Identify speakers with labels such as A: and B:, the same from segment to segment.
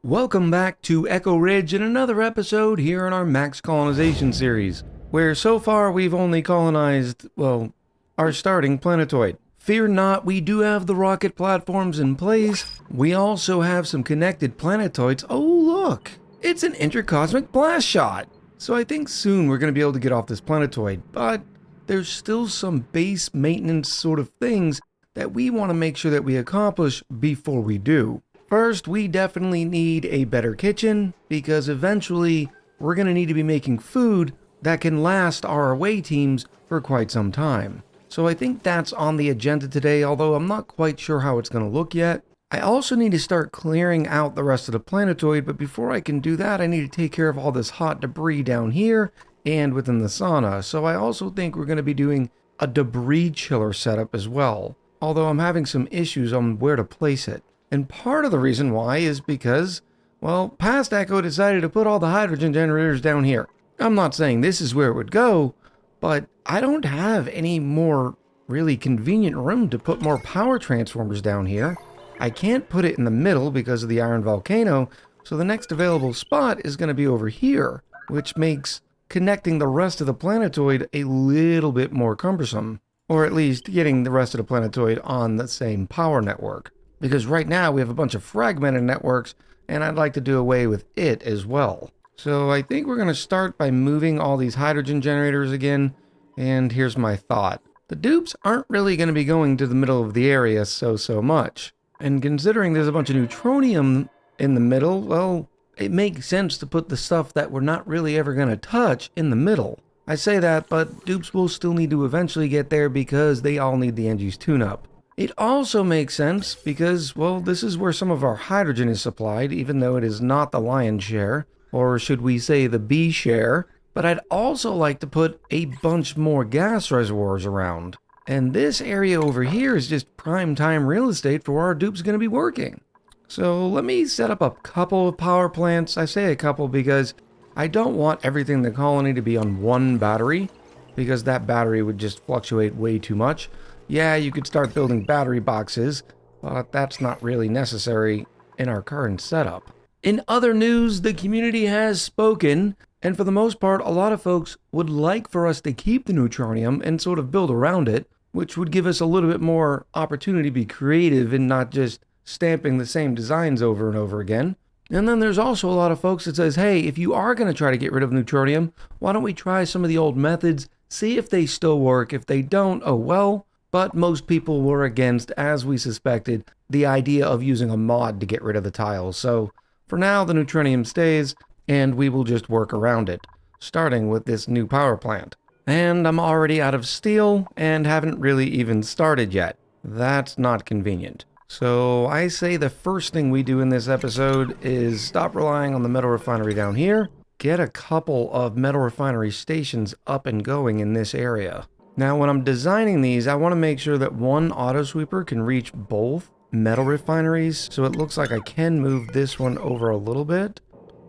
A: Welcome back to Echo Ridge in another episode here in our Max Colonization series, where so far we've only colonized, well, our starting planetoid. Fear not, we do have the rocket platforms in place. We also have some connected planetoids. Oh look, it's an intercosmic blast shot. So I think soon we're going to be able to get off this planetoid, but there's still some base maintenance sort of things that we want to make sure that we accomplish before we do. First, we definitely need a better kitchen, because eventually we're going to need to be making food that can last our away teams for quite some time. So I think that's on the agenda today, although I'm not quite sure how it's going to look yet. I also need to start clearing out the rest of the planetoid, but before I can do that, I need to take care of all this hot debris down here and within the sauna. So I also think we're going to be doing a debris chiller setup as well, although I'm having some issues on where to place it. And part of the reason why is because, well, Past Echo decided to put all the hydrogen generators down here. I'm not saying this is where it would go, but I don't have any more really convenient room to put more power transformers down here. I can't put it in the middle because of the iron volcano, so the next available spot is going to be over here, which makes connecting the rest of the planetoid a little bit more cumbersome, or at least getting the rest of the planetoid on the same power network. Because right now we have a bunch of fragmented networks, and I'd like to do away with it as well. So I think we're going to start by moving all these hydrogen generators again, and here's my thought. The dupes aren't really going to be going to the middle of the area so much. And considering there's a bunch of neutronium in the middle, well, it makes sense to put the stuff that we're not really ever going to touch in the middle. I say that, but dupes will still need to eventually get there because they all need the Engie's tune-up. It also makes sense because, well, this is where some of our hydrogen is supplied, even though it is not the lion's share, or should we say the B share, but I'd also like to put a bunch more gas reservoirs around. And this area over here is just prime time real estate for where our dupe's going to be working. So let me set up a couple of power plants. I say a couple because I don't want everything in the colony to be on one battery, because that battery would just fluctuate way too much. Yeah, you could start building battery boxes, but that's not really necessary in our current setup. In other news, the community has spoken, and for the most part, a lot of folks would like for us to keep the neutronium and sort of build around it, which would give us a little bit more opportunity to be creative and not just stamping the same designs over and over again. And then there's also a lot of folks that says, hey, if you are going to try to get rid of neutronium, why don't we try some of the old methods, see if they still work. If they don't, oh well. But most people were against, as we suspected, the idea of using a mod to get rid of the tiles. So for now, the neutronium stays, and we will just work around it, starting with this new power plant. And I'm already out of steel and haven't really even started yet. That's not convenient. So I say the first thing we do in this episode is stop relying on the metal refinery down here, get a couple of metal refinery stations up and going in this area. Now when I'm designing these, I want to make sure that one auto sweeper can reach both metal refineries, so it looks like I can move this one over a little bit.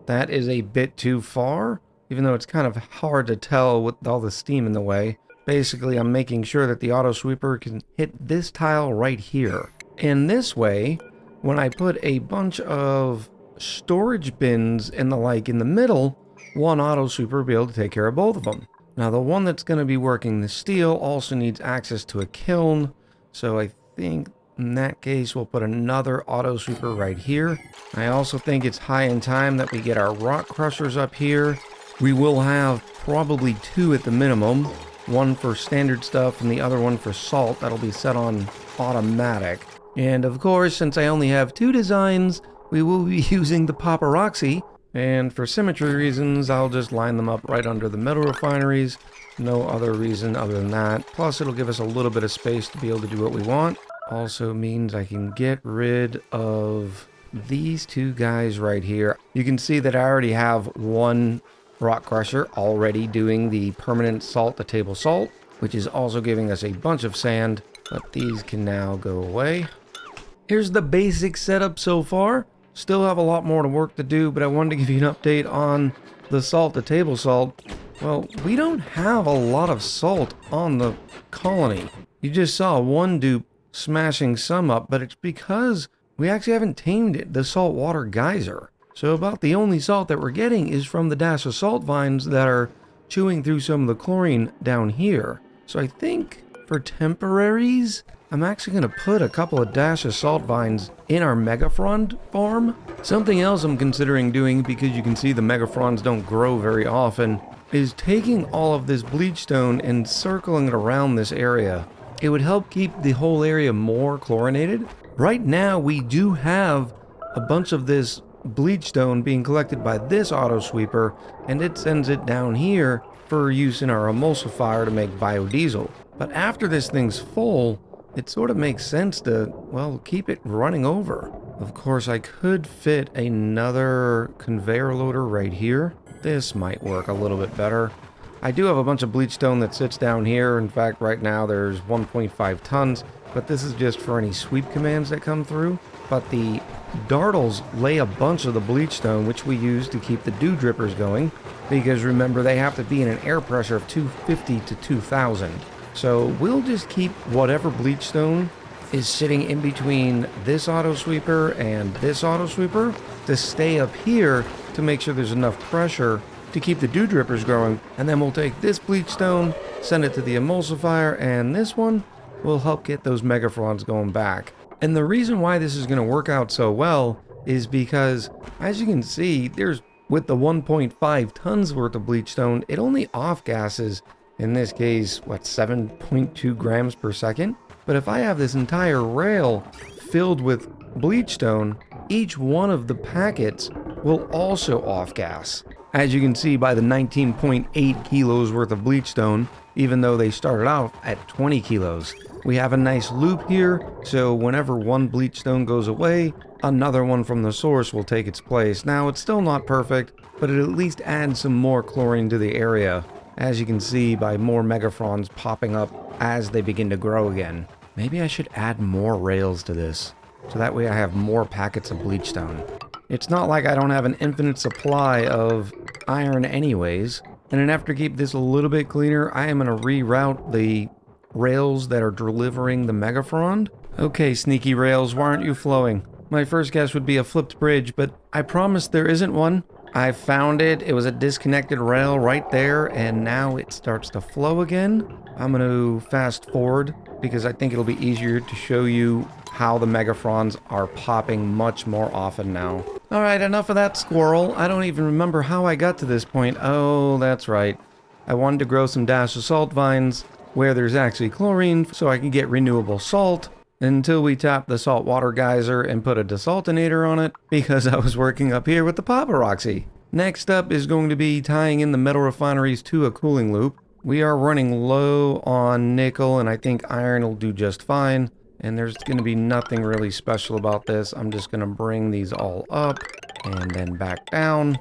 A: That is a bit too far, even though it's kind of hard to tell with all the steam in the way. Basically, I'm making sure that the auto sweeper can hit this tile right here. And this way, when I put a bunch of storage bins and the like in the middle, one auto sweeper will be able to take care of both of them. Now the one that's going to be working the steel also needs access to a kiln, so I think in that case we'll put another auto sweeper right here. I also think it's high in time that we get our rock crushers up here. We will have probably two at the minimum, one for standard stuff and the other one for salt. That'll be set on automatic. And of course, since I only have two designs, we will be using the paparazzi. And for symmetry reasons, I'll just line them up right under the metal refineries. No other reason other than that. Plus, it'll give us a little bit of space to be able to do what we want. Also means I can get rid of these two guys right here. You can see that I already have one rock crusher already doing the permanent salt to table salt, which is also giving us a bunch of sand, but these can now go away. Here's the basic setup so far. Still have a lot more to work to do, but I wanted to give you an update on the salt to table salt. Well, we don't have a lot of salt on the colony. You just saw one dupe smashing some up, but it's because we actually haven't tamed the saltwater geyser. So about the only salt that we're getting is from the dash of salt vines that are chewing through some of the chlorine down here. So I think for temporaries, I'm actually going to put a couple of dash of salt vines in our megafrond farm. Something else I'm considering doing, because you can see the megafronds don't grow very often, is taking all of this bleach stone and circling it around this area. It would help keep the whole area more chlorinated. Right now we do have a bunch of this bleach stone being collected by this auto sweeper, and it sends it down here for use in our emulsifier to make biodiesel. But after this thing's full, it sort of makes sense to, well, keep it running over. Of course, I could fit another conveyor loader right here. This might work a little bit better. I do have a bunch of bleach stone that sits down here. In fact, right now there's 1.5 tons, but this is just for any sweep commands that come through. But the dartles lay a bunch of the bleach stone, which we use to keep the dew drippers going, because remember, they have to be in an air pressure of 250 to 2000. So we'll just keep whatever bleach stone is sitting in between this auto sweeper and this auto sweeper to stay up here to make sure there's enough pressure to keep the dew drippers growing. And then we'll take this bleach stone, send it to the emulsifier, and this one will help get those megafronds going back. And the reason why this is going to work out so well is because, as you can see, with the 1.5 tons worth of bleach stone, it only off-gasses, in this case, 7.2 grams per second? But if I have this entire rail filled with bleach stone, each one of the packets will also off-gas. As you can see by the 19.8 kilos worth of bleach stone, even though they started out at 20 kilos. We have a nice loop here, so whenever one bleach stone goes away, another one from the source will take its place. Now, it's still not perfect, but it at least adds some more chlorine to the area, as you can see by more megafronds popping up as they begin to grow again. Maybe I should add more rails to this, so that way I have more packets of bleach stone. It's not like I don't have an infinite supply of iron anyways, and in an effort to keep this a little bit cleaner, I am going to reroute the rails that are delivering the megafrond. Okay, sneaky rails, why aren't you flowing? My first guess would be a flipped bridge, but I promise there isn't one. I found it. It was a disconnected rail right there, and now it starts to flow again. I'm going to fast forward because I think it'll be easier to show you how the megafronds are popping much more often now. Alright, enough of that squirrel. I don't even remember how I got to this point. Oh, that's right. I wanted to grow some dash of salt vines where there's actually chlorine so I can get renewable salt until we tap the saltwater geyser and put a desaltinator on it because I was working up here with the paparazzi. Next up is going to be tying in the metal refineries to a cooling loop. We are running low on nickel, and I think iron will do just fine. And there's going to be nothing really special about this. I'm just going to bring these all up and then back down.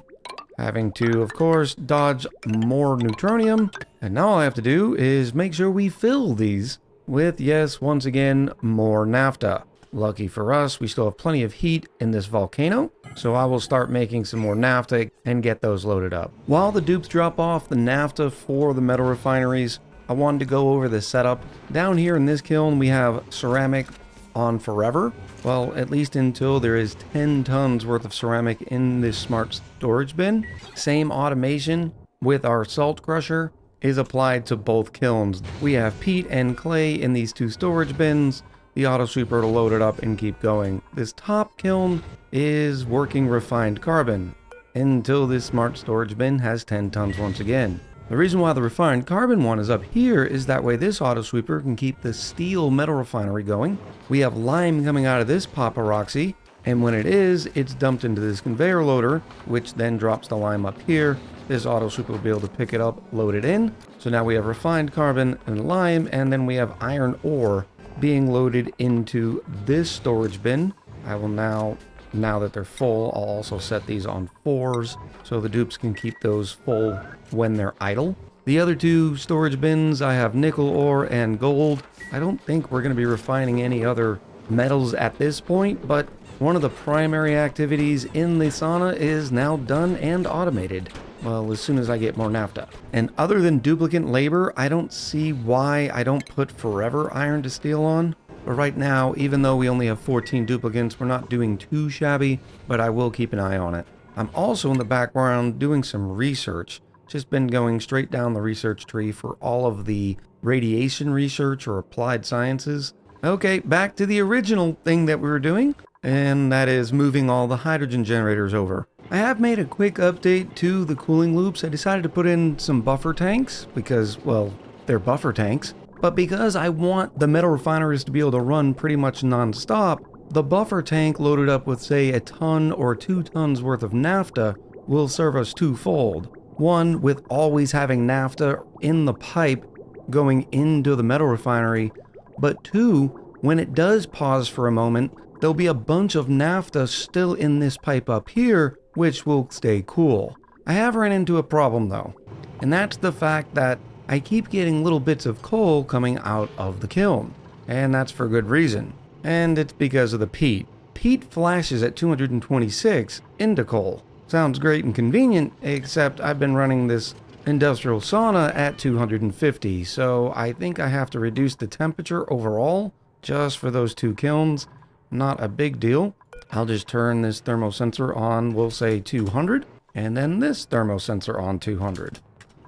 A: Having to, of course, dodge more neutronium. And now all I have to do is make sure we fill these with, yes, once again, more naphtha. Lucky for us, we still have plenty of heat in this volcano. So I will start making some more naphtha and get those loaded up. While the dupes drop off the naphtha for the metal refineries, I wanted to go over the setup. Down here in this kiln, we have ceramic on forever. Well, at least until there is 10 tons worth of ceramic in this smart storage bin. Same automation with our salt crusher is applied to both kilns. We have peat and clay in these two storage bins. The auto sweeper will load it up and keep going. This top kiln is working refined carbon until this smart storage bin has 10 tons once again. The reason why the refined carbon one is up here is that way this auto sweeper can keep the steel metal refinery going. We have lime coming out of this paparazzi, and when it is, it's dumped into this conveyor loader, which then drops the lime up here. This auto sweeper will be able to pick it up, load it in. So now we have refined carbon and lime, and then we have iron ore being loaded into this storage bin. I will now that they're full, I'll also set these on 4s so the dupes can keep those full when they're idle. The other two storage bins, I have nickel ore and gold. I don't think we're going to be refining any other metals at this point, but one of the primary activities in the sauna is now done and automated. Well, as soon as I get more naphtha. And other than duplicate labor, I don't see why I don't put forever iron to steel on. But right now, even though we only have 14 duplicates, we're not doing too shabby, but I will keep an eye on it. I'm also in the background doing some research. Just been going straight down the research tree for all of the radiation research or applied sciences. Okay, back to the original thing that we were doing, and that is moving all the hydrogen generators over. I have made a quick update to the cooling loops. I decided to put in some buffer tanks because, well, they're buffer tanks. But because I want the metal refineries to be able to run pretty much non-stop, the buffer tank loaded up with, say, a ton or 2 tons worth of naphtha will serve us twofold. One, with always having naphtha in the pipe going into the metal refinery, but two, when it does pause for a moment, there'll be a bunch of naphtha still in this pipe up here, which will stay cool. I have run into a problem though, and that's the fact that I keep getting little bits of coal coming out of the kiln, and that's for good reason. And it's because of the peat. Peat flashes at 226 into coal. Sounds great and convenient, except I've been running this industrial sauna at 250, so I think I have to reduce the temperature overall just for those 2 kilns. Not a big deal. I'll just turn this thermosensor on, we'll say 200, and then this thermosensor on 200.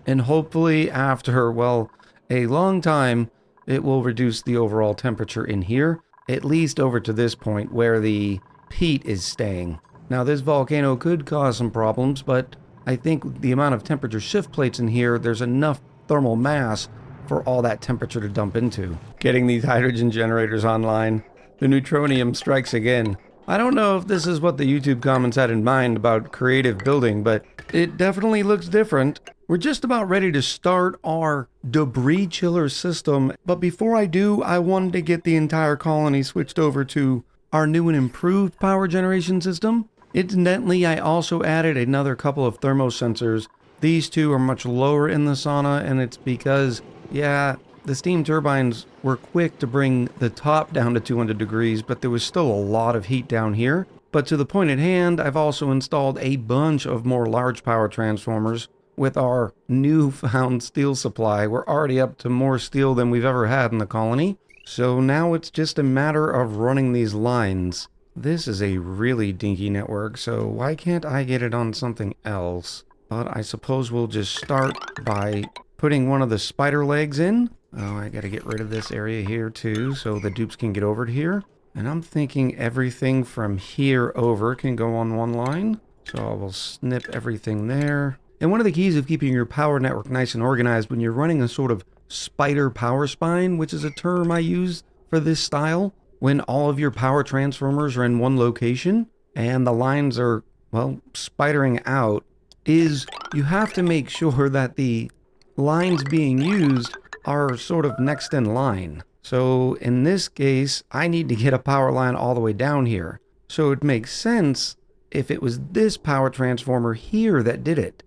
A: And hopefully after, well, a long time, it will reduce the overall temperature in here, at least over to this point where the peat is staying. Now this volcano could cause some problems, but I think the amount of temperature shift plates in here, there's enough thermal mass for all that temperature to dump into. Getting these hydrogen generators online, the neutronium strikes again. I don't know if this is what the YouTube comments had in mind about creative building, but it definitely looks different. We're just about ready to start our debris chiller system, but before I do, I wanted to get the entire colony switched over to our new and improved power generation system. Incidentally, I also added another couple of thermosensors. These two are much lower in the sauna, and it's because, yeah, the steam turbines were quick to bring the top down to 200 degrees, but there was still a lot of heat down here. But to the point at hand, I've also installed a bunch of more large power transformers. With our newfound steel supply, we're already up to more steel than we've ever had in the colony. So now it's just a matter of running these lines. This is a really dinky network, so why can't I get it on something else? But I suppose we'll just start by putting one of the spider legs in. Oh, I gotta get rid of this area here too, so the dupes can get over to here. And I'm thinking everything from here over can go on one line. So I will snip everything there. And one of the keys of keeping your power network nice and organized when you're running a sort of spider power spine, which is a term I use for this style, when all of your power transformers are in one location and the lines are, well, spidering out, is you have to make sure that the lines being used are sort of next in line. So in this case, I need to get a power line all the way down here. So it makes sense if it was this power transformer here that did it.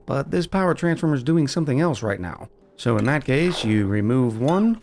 A: But this power transformer is doing something else right now. So in that case, you remove one,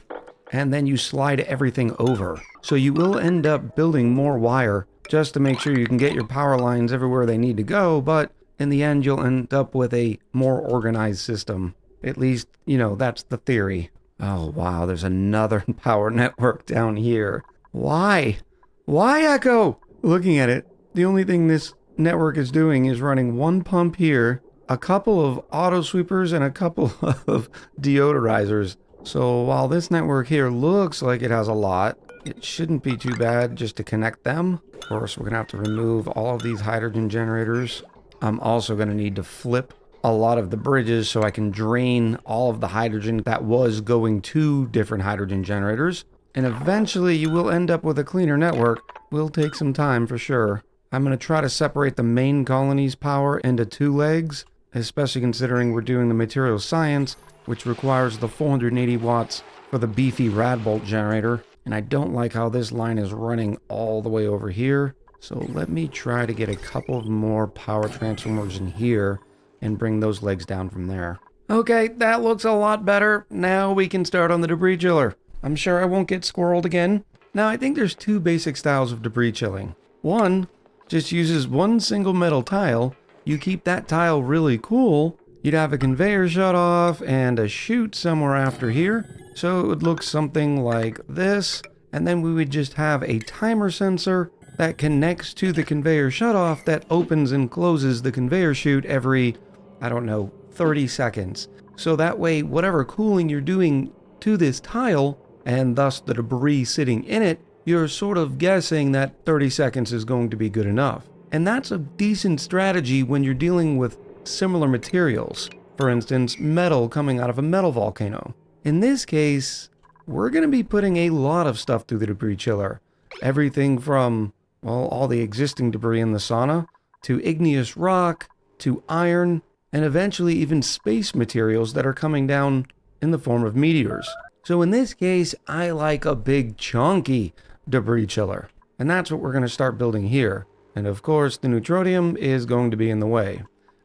A: and then you slide everything over. So you will end up building more wire just to make sure you can get your power lines everywhere they need to go, but in the end, you'll end up with a more organized system. At least, you know, that's the theory. Oh, wow, there's another power network down here. Why? Why, Echo? Looking at it, the only thing this network is doing is running one pump here, a couple of auto sweepers, and a couple of deodorizers. So while this network here looks like it has a lot, it shouldn't be too bad just to connect them. Of course, we're going to have to remove all of these hydrogen generators. I'm also going to need to flip a lot of the bridges so I can drain all of the hydrogen that was going to different hydrogen generators. And eventually you will end up with a cleaner network. Will take some time for sure. I'm going to try to separate the main colony's power into 2 legs, especially considering we're doing the material science, which requires the 480 watts for the beefy Radbolt generator. And I don't like how this line is running all the way over here. So let me try to get a couple of more power transformers in here and bring those legs down from there. Okay, that looks a lot better. Now we can start on the debris chiller. I'm sure I won't get squirreled again. Now I think there's 2 basic styles of debris chilling. One just uses one single metal tile. You keep that tile really cool. You'd have a conveyor shut off and a chute somewhere after here. So it would look something like this. And then we would just have a timer sensor that connects to the conveyor shutoff that opens and closes the conveyor chute every, I don't know, 30 seconds. So that way, whatever cooling you're doing to this tile, and thus the debris sitting in it, you're sort of guessing that 30 seconds is going to be good enough. And that's a decent strategy when you're dealing with similar materials. For instance, metal coming out of a metal volcano. In this case, we're going to be putting a lot of stuff through the debris chiller. Everything from, well, all the existing debris in the sauna, to igneous rock, to iron, and eventually even space materials that are coming down in the form of meteors. So in this case, I like a big chunky debris chiller. And that's what we're going to start building here. And of course, the neutronium is going to be in the way.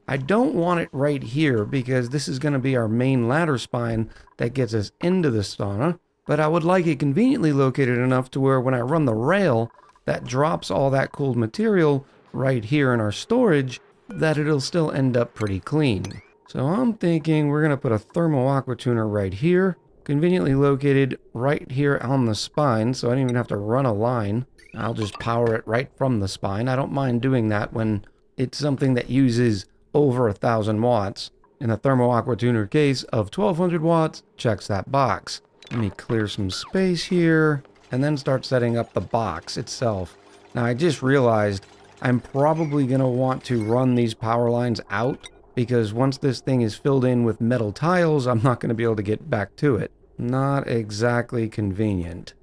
A: I don't want it right here because this is going to be our main ladder spine that gets us into the sauna, but I would like it conveniently located enough to where when I run the rail that drops all that cooled material right here in our storage, that it'll still end up pretty clean. So I'm thinking we're going to put a thermal aqua tuner right here, conveniently located right here on the spine, so I don't even have to run a line. I'll just power it right from the spine. I don't mind doing that when it's something that uses over 1,000 watts. In the thermal aqua tuner case of 1,200 watts, checks that box. Let me clear some space here, and then start setting up the box itself. Now I just realized I'm probably going to want to run these power lines out, because once this thing is filled in with metal tiles, I'm not going to be able to get back to it. Not exactly convenient.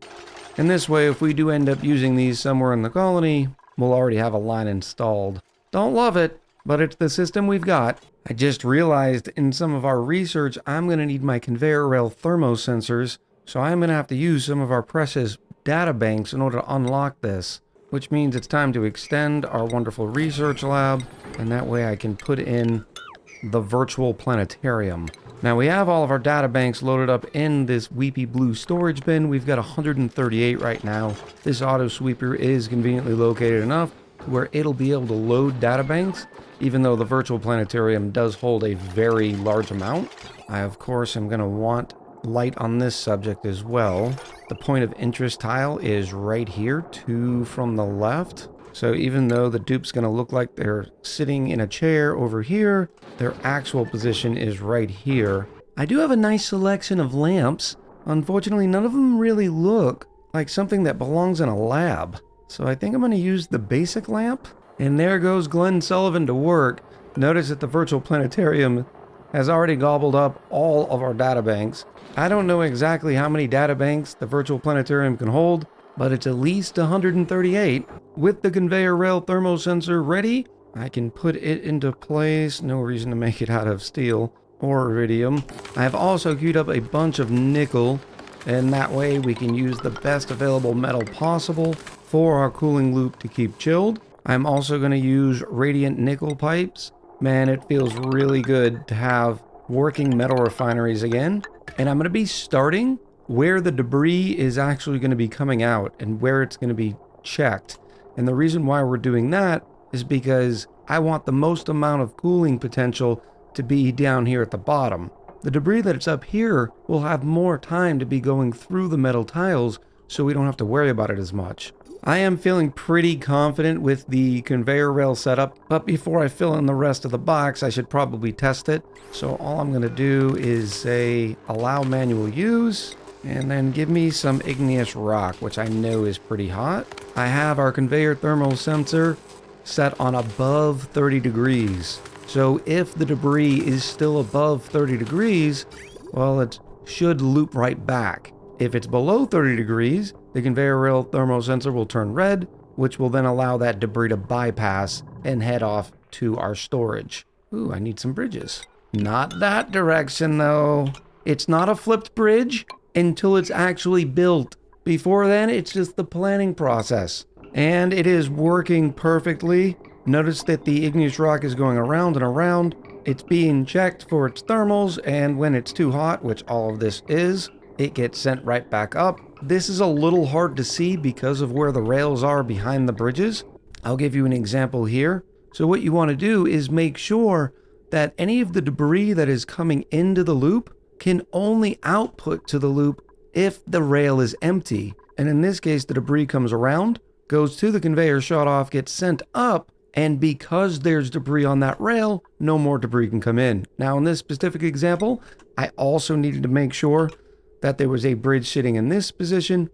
A: And this way, if we do end up using these somewhere in the colony, we'll already have a line installed. Don't love it, but it's the system we've got. I just realized in some of our research, I'm going to need my conveyor rail thermosensors, so I'm going to have to use some of our precious data banks in order to unlock this, which means it's time to extend our wonderful research lab, and that way I can put in the virtual planetarium. Now we have all of our data banks loaded up in this weepy blue storage bin. We've got 138 right now. This auto sweeper is conveniently located enough where it'll be able to load data banks, even though the virtual planetarium does hold a very large amount. I, of course, am going to want light on this subject as well. The point of interest tile is right here, 2 from the left. So even though the dupe's going to look like they're sitting in a chair over here, their actual position is right here. I do have a nice selection of lamps. Unfortunately, none of them really look like something that belongs in a lab. So I think I'm going to use the basic lamp. And there goes Glenn Sullivan to work. Notice that the virtual planetarium has already gobbled up all of our data banks. I don't know exactly how many data banks the virtual planetarium can hold, but it's at least 138. With the conveyor rail thermosensor ready, I can put it into place. No reason to make it out of steel or iridium. I have also queued up a bunch of nickel, and that way we can use the best available metal possible for our cooling loop to keep chilled. I'm also going to use radiant nickel pipes. Man, it feels really good to have working metal refineries again. And I'm going to be starting where the debris is actually going to be coming out and where it's going to be checked. And the reason why we're doing that is because I want the most amount of cooling potential to be down here at the bottom. The debris that's up here will have more time to be going through the metal tiles, so we don't have to worry about it as much. I am feeling pretty confident with the conveyor rail setup, but before I fill in the rest of the box, I should probably test it. So all I'm going to do is say allow manual use, and then give me some igneous rock, which I know is pretty hot. I have our conveyor thermal sensor set on above 30 degrees. So if the debris is still above 30 degrees, well, it should loop right back. If it's below 30 degrees, the conveyor rail thermal sensor will turn red, which will then allow that debris to bypass and head off to our storage. Ooh, I need some bridges. Not that direction, though. It's not a flipped bridge until it's actually built. Before then, it's just the planning process. And it is working perfectly. Notice that the igneous rock is going around and around. It's being checked for its thermals, and when it's too hot, which all of this is, it gets sent right back up. This is a little hard to see because of where the rails are behind the bridges. I'll give you an example here. So what you want to do is make sure that any of the debris that is coming into the loop can only output to the loop if the rail is empty. And in this case, the debris comes around. goes to the conveyor shut off, gets sent up, and because there's debris on that rail, no more debris can come in. Now, in this specific example, I also needed to make sure that there was a bridge sitting in this position,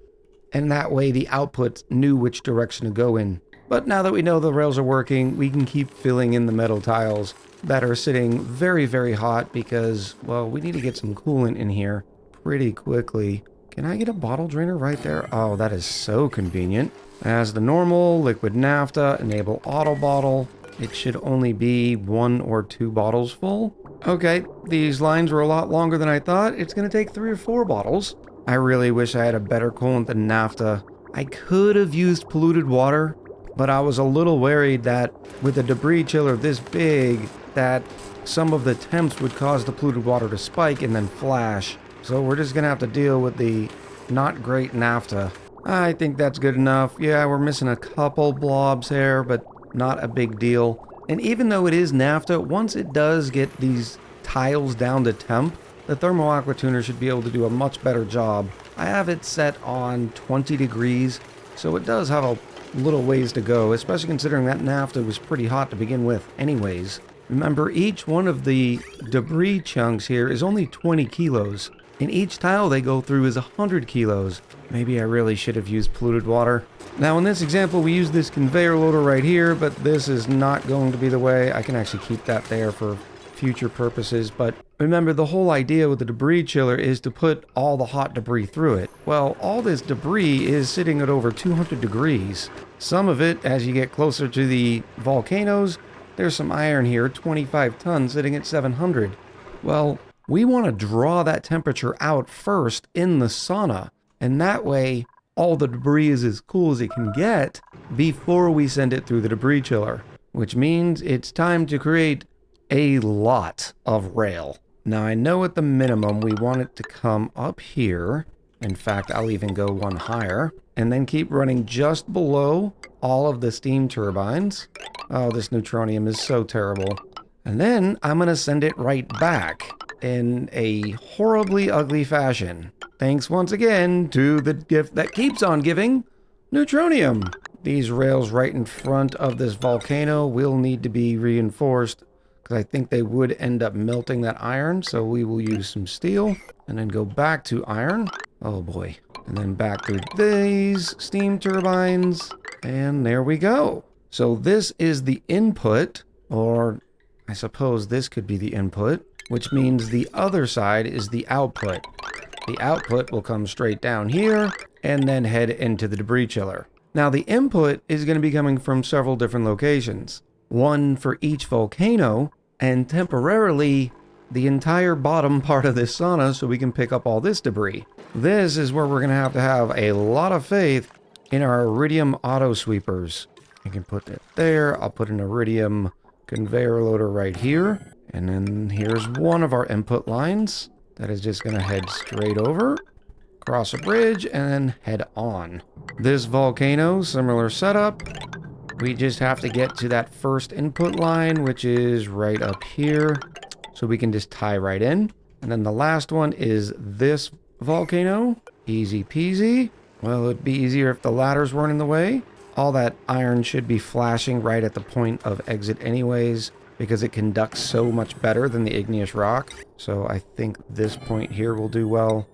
A: and that way the output knew which direction to go in. But now that we know the rails are working, we can keep filling in the metal tiles that are sitting very, very hot because, well, we need to get some coolant in here pretty quickly. Can I get a bottle drainer right there? Oh, that is so convenient. As the normal liquid naphtha, enable auto bottle. It should only be 1 or 2 bottles full. Okay, these lines were a lot longer than I thought. It's going to take 3 or 4 bottles. I really wish I had a better coolant than naphtha. I could have used polluted water, but I was a little worried that with a debris chiller this big, that some of the temps would cause the polluted water to spike and then flash. So we're just going to have to deal with the not great naphtha. I think that's good enough. Yeah, we're missing a couple blobs here, but not a big deal. And even though it is naphtha, once it does get these tiles down to temp, the thermal aqua tuner should be able to do a much better job. I have it set on 20 degrees, so it does have a little ways to go, especially considering that naphtha was pretty hot to begin with anyways. Remember, each one of the debris chunks here is only 20 kilos, and each tile they go through is 100 kilos. Maybe I really should have used polluted water. Now in this example we use this conveyor loader right here, but this is not going to be the way. I can actually keep that there for future purposes, but remember the whole idea with the debris chiller is to put all the hot debris through it. Well, all this debris is sitting at over 200 degrees. Some of it, as you get closer to the volcanoes, there's some iron here, 25 tons sitting at 700. Well, we want to draw that temperature out first in the sauna, and that way all the debris is as cool as it can get before we send it through the debris chiller, which means it's time to create a lot of rail. Now I know at the minimum we want it to come up here. In fact, I'll even go one higher and then keep running just below all of the steam turbines. Oh, this neutronium is so terrible. And then I'm going to send it right back in a horribly ugly fashion. Thanks once again to the gift that keeps on giving, neutronium. These rails right in front of this volcano will need to be reinforced because I think they would end up melting that iron. So we will use some steel and then go back to iron. Oh boy. And then back through these steam turbines. And there we go. So this is the input, or I suppose this could be the input, which means the other side is the output. The output will come straight down here and then head into the debris chiller. Now the input is going to be coming from several different locations. One for each volcano, and temporarily the entire bottom part of this sauna so we can pick up all this debris. This is where we're going to have a lot of faith in our iridium auto sweepers. I can put it there. I'll put an iridium conveyor loader right here. And then here's one of our input lines that is just going to head straight over, cross a bridge, and then head on. This volcano, similar setup. We just have to get to that first input line, which is right up here. So we can just tie right in. And then the last one is this volcano. Easy peasy. Well, it'd be easier if the ladders weren't in the way. All that iron should be flashing right at the point of exit anyways, because it conducts so much better than the igneous rock. So I think this point here will do well.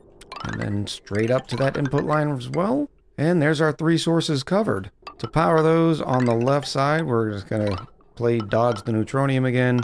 A: And then straight up to that input line as well. And there's our 3 sources covered. To power those on the left side, we're just going to play dodge the neutronium again.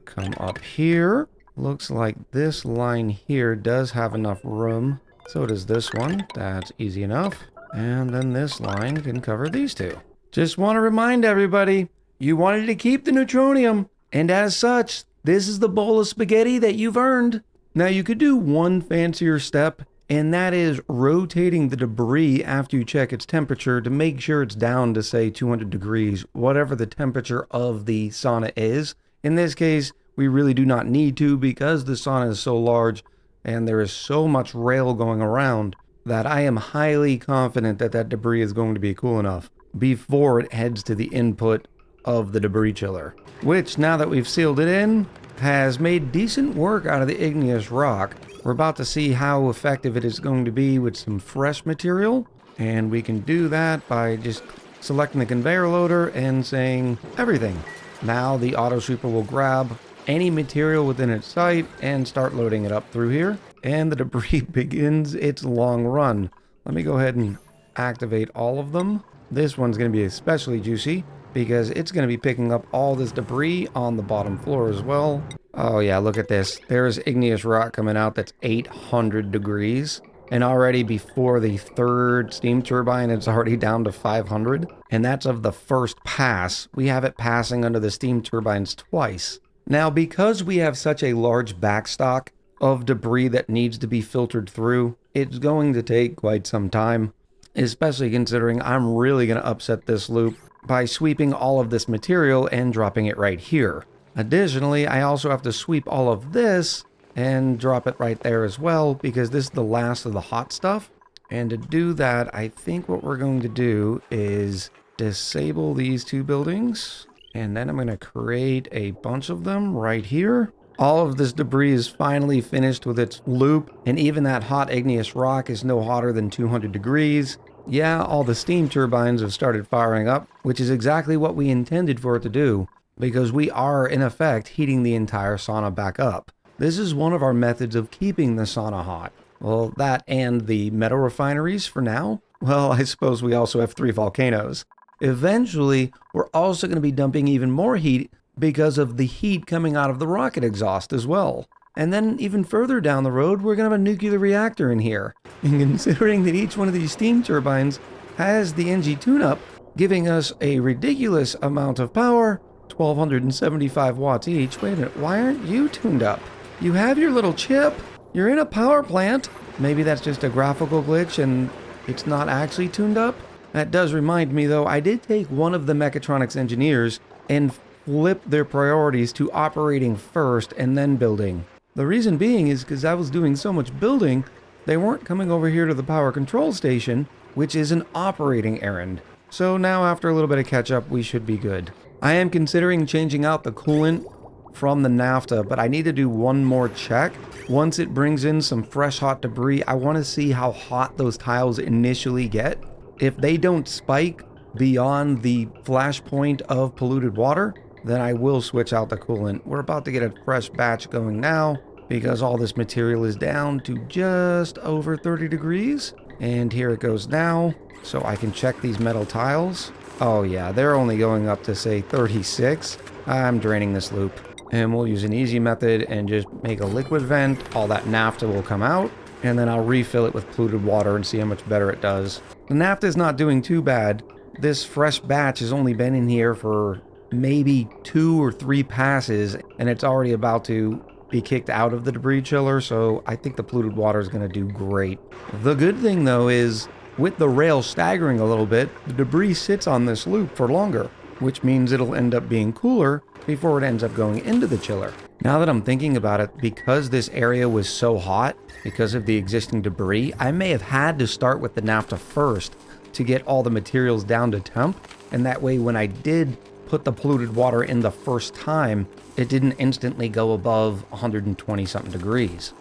A: Come up here. Looks like this line here does have enough room. So does this one. That's easy enough. And then this line can cover these 2. Just want to remind everybody, you wanted to keep the neutronium, and as such, this is the bowl of spaghetti that you've earned. Now you could do one fancier step, and that is rotating the debris after you check its temperature to make sure it's down to say 200 degrees, whatever the temperature of the sauna is. In this case, we really do not need to because the sauna is so large and there is so much rail going around that I am highly confident that that debris is going to be cool enough before it heads to the input of the debris chiller, which now that we've sealed it in, has made decent work out of the igneous rock. We're about to see how effective it is going to be with some fresh material. And we can do that by just selecting the conveyor loader and saying everything. Now the auto sweeper will grab any material within its sight and start loading it up through here. And the debris begins its long run. Let me go ahead and activate all of them. This one's going to be especially juicy because it's going to be picking up all this debris on the bottom floor as well. Oh yeah, look at this. There's igneous rock coming out that's 800 degrees. And already before the third steam turbine, it's already down to 500. And that's of the first pass. We have it passing under the steam turbines twice. Now, because we have such a large backstock of debris that needs to be filtered through, it's going to take quite some time, especially considering I'm really going to upset this loop by sweeping all of this material and dropping it right here. Additionally, I also have to sweep all of this and drop it right there as well, because this is the last of the hot stuff. And to do that, I think what we're going to do is disable these two buildings, and then I'm going to create a bunch of them right here. All of this debris is finally finished with its loop, and even that hot igneous rock is no hotter than 200 degrees. Yeah, all the steam turbines have started firing up, which is exactly what we intended for it to do, because we are, in effect, heating the entire sauna back up. This is one of our methods of keeping the sauna hot. Well, that and the metal refineries for now. Well, I suppose we also have 3 volcanoes. Eventually, we're also going to be dumping even more heat because of the heat coming out of the rocket exhaust as well. And then even further down the road, we're going to have a nuclear reactor in here. And considering that each one of these steam turbines has the NG tune-up, giving us a ridiculous amount of power, 1275 watts each. Wait a minute, why aren't you tuned up? You have your little chip. You're in a power plant. Maybe that's just a graphical glitch and it's not actually tuned up. That does remind me though, I did take one of the mechatronics engineers and flip their priorities to operating first and then building. The reason being is because I was doing so much building, they weren't coming over here to the power control station, which is an operating errand. So now after a little bit of catch up, we should be good. I am considering changing out the coolant from the naphtha, but I need to do one more check. Once it brings in some fresh hot debris, I want to see how hot those tiles initially get. If they don't spike beyond the flash point of polluted water, then I will switch out the coolant. We're about to get a fresh batch going now because all this material is down to just over 30 degrees. And here it goes now, so I can check these metal tiles. Oh yeah, they're only going up to say 36. I'm draining this loop. And we'll use an easy method and just make a liquid vent. All that naphtha will come out, and then I'll refill it with polluted water and see how much better it does. The naphtha is not doing too bad. This fresh batch has only been in here for maybe 2 or 3 passes, and it's already about to be kicked out of the debris chiller, so I think the polluted water is going to do great. The good thing though is, with the rail staggering a little bit, the debris sits on this loop for longer, which means it'll end up being cooler before it ends up going into the chiller. Now that I'm thinking about it, because this area was so hot, because of the existing debris, I may have had to start with the naphtha first to get all the materials down to temp, and that way when I did put the polluted water in the first time, it didn't instantly go above 120 something degrees.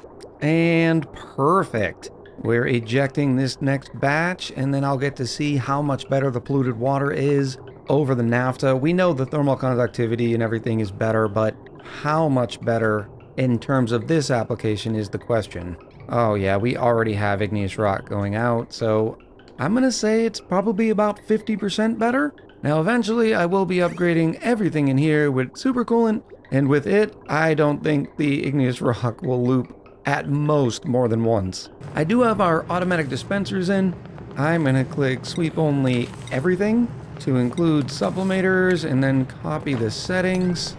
A: And perfect. We're ejecting this next batch, and then I'll get to see how much better the polluted water is over the naphtha. We know the thermal conductivity and everything is better, but how much better in terms of this application is the question. Oh yeah, we already have igneous rock going out, so I'm gonna say it's probably about 50% better. Now eventually I will be upgrading everything in here with supercoolant, and with it, I don't think the igneous rock will loop at most more than once. I do have our automatic dispensers in. I'm gonna click sweep only everything to include sublimators and then copy the settings.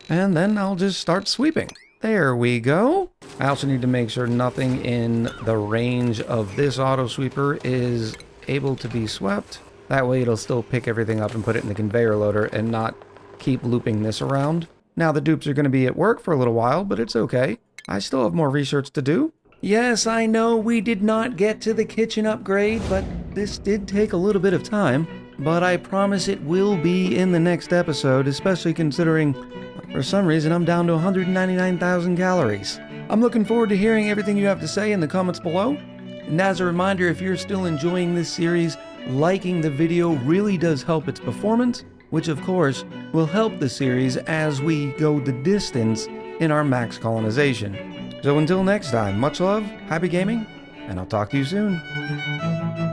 A: And then I'll just start sweeping. There we go. I also need to make sure nothing in the range of this auto sweeper is able to be swept. That way it'll still pick everything up and put it in the conveyor loader and not keep looping this around. Now the dupes are going to be at work for a little while, but it's okay. I still have more research to do. Yes, I know we did not get to the kitchen upgrade, but this did take a little bit of time. But I promise it will be in the next episode, especially considering for some reason I'm down to 199,000 calories. I'm looking forward to hearing everything you have to say in the comments below. And as a reminder, if you're still enjoying this series, liking the video really does help its performance, which of course will help the series as we go the distance in our max colonization. So until next time, much love, happy gaming, and I'll talk to you soon.